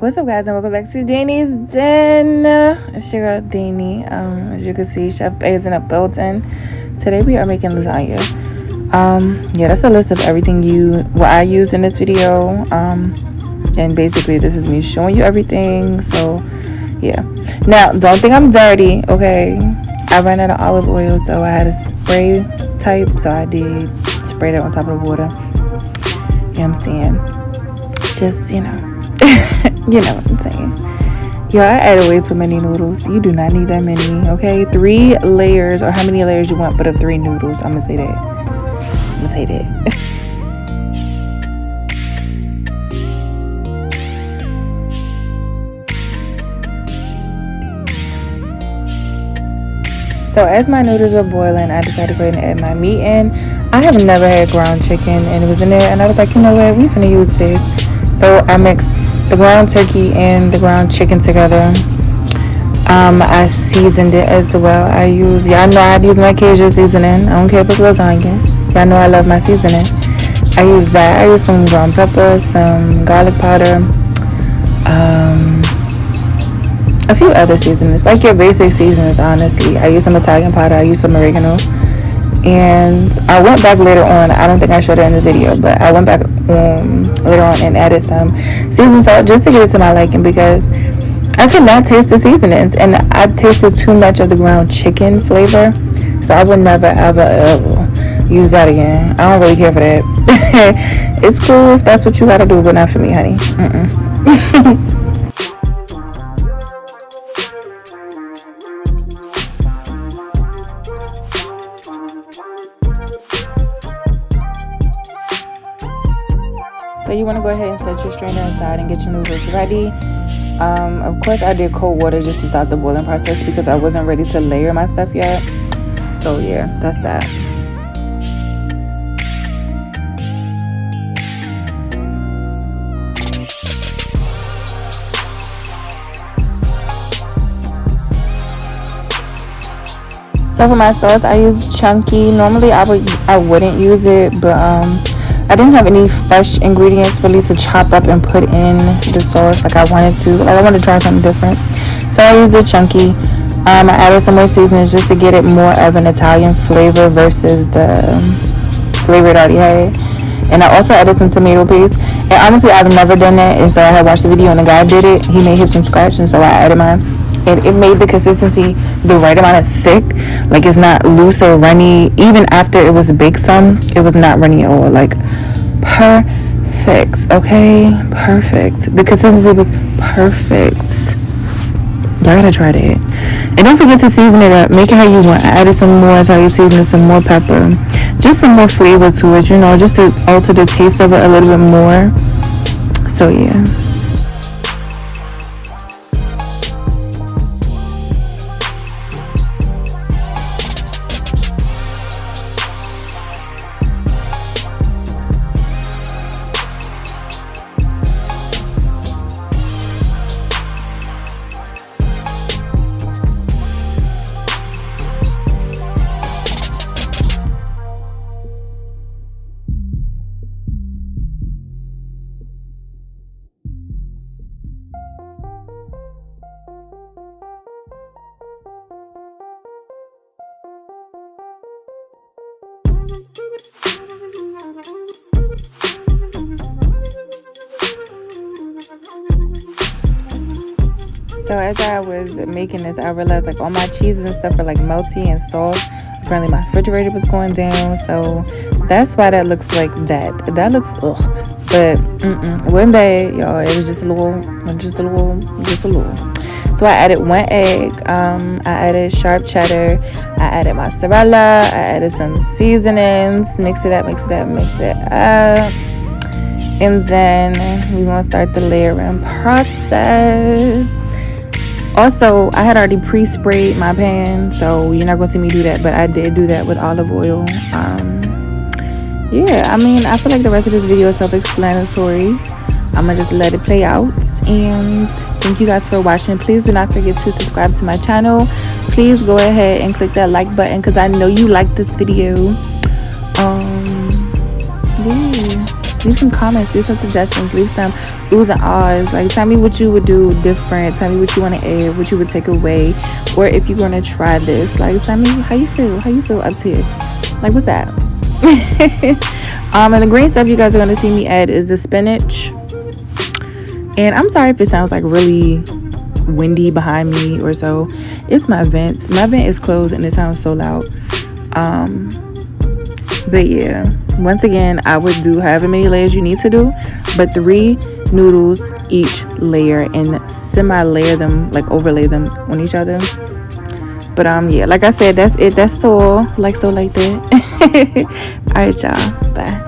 What's up, guys, and welcome back to Deanies Den. It's your girl Deanie. As you can see, ChefBae is in a building. Today we are making lasagna. Yeah, that's a list of everything what I used in this video. And basically this is me showing you everything. So yeah. Now, don't think I'm dirty, okay? I ran out of olive oil, so I had a spray type. So I did spray that on top of the water. You know what I'm saying? Just, you know. You know what I'm saying. Yo, I added way too many noodles. You do not need that many, okay? 3 layers, or how many layers you want, but of 3 noodles. I'm gonna say that. So as my noodles were boiling, I decided to go ahead and add my meat in. I have never had ground chicken, and it was in there, and I was like, you know what, we're gonna use this. So I mixed the ground turkey and the ground chicken together. I seasoned it as well. Y'all know I use my Cajun seasoning. I don't care if it's lasagna. Y'all know I love my seasoning. I use that. I use some ground pepper, some garlic powder, a few other seasonings, like your basic seasonings, honestly. I use some Italian powder. I use some oregano. And I went back later on. I don't think I showed it in the video, but I went back later on and added some seasoned salt just to get it to my liking, because I could not taste the seasonings, and I tasted too much of the ground chicken flavor, so I would never ever use that again. I don't really care for that. It's cool if that's what you gotta do, but not for me, honey. So you want to go ahead and set your strainer aside and get your noodles ready. Of course, I did cold water just to start the boiling process because I wasn't ready to layer my stuff yet. So yeah, that's that. So for my sauce, I use chunky. Normally I wouldn't use it, but I didn't have any fresh ingredients really to chop up and put in the sauce like I wanted to. Like, I wanted to try something different. So I used the chunky. I added some more seasonings just to get it more of an Italian flavor versus the flavor it already had. And I also added some tomato paste. And honestly, I've never done that. And so I had watched the video and the guy did it. He made his from scratch, and so I added mine. And it made the consistency the right amount of thick. Like, it's not loose or runny. Even after it was baked some, it was not runny at all. Like, perfect, okay? Perfect. The consistency was perfect. Y'all gotta try that. And don't forget to season it up. Make it how you want. I added some more Italian seasoning, some more pepper. Just some more flavor to it, you know, just to alter the taste of it a little bit more. So, yeah. So as I was making this, I realized like all my cheeses and stuff are like melty and soft. Apparently my refrigerator was going down, so that's why that looks like that. That looks but it wasn't bad, y'all. It was just a little. So I added 1 egg. I added sharp cheddar. I added mozzarella. I added some seasonings. Mix it up. And then we're gonna start the layering process. Also, I had already pre-sprayed my pan, so you're not going to see me do that, but I did do that with olive oil. Yeah, I mean, I feel like the rest of this video is self-explanatory. I'm going to just let it play out, and thank you guys for watching. Please do not forget to subscribe to my channel. Please go ahead and click that like button because I know you like this video. Yeah. Leave some comments, leave some suggestions, leave some oohs and ahs. Like, tell me what you would do different. Tell me what you want to add, what you would take away, or if you're gonna try this. Like, tell me how you feel. How you feel up to it. Like, what's that? And the green stuff you guys are gonna see me add is the spinach. And I'm sorry if it sounds like really windy behind me or so. It's my vents. My vent is closed and it sounds so loud. But yeah, once again, I would do however many layers you need to do, but 3 noodles each layer and semi-layer them, like overlay them on each other. But yeah, like I said, that's it. That's all. Like that. All right, y'all. Bye.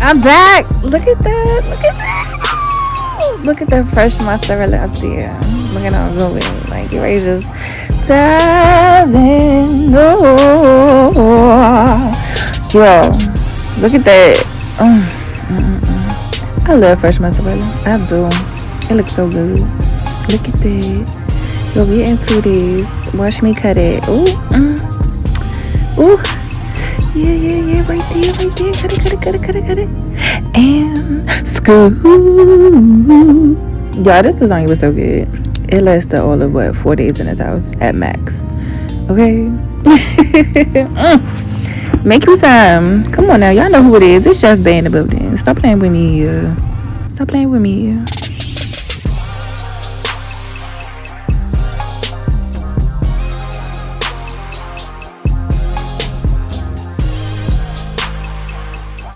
I'm back. Look at that. Look at that. Look at the fresh mozzarella up there. Look at all going. Like, you're ready to just dive in. Oh, yo, look at that. I love fresh mozzarella. I do. It looks so good. Look at that. Yo, get into this. Watch me cut it. Ooh. Ooh. Yeah. Right there. Cut it. And scoop. Y'all, this lasagna was so good. It lasted all of 4 days in this house at max. Okay. Make you some. Come on now, y'all know who it is. It's ChefBae in the building. Stop playing with me.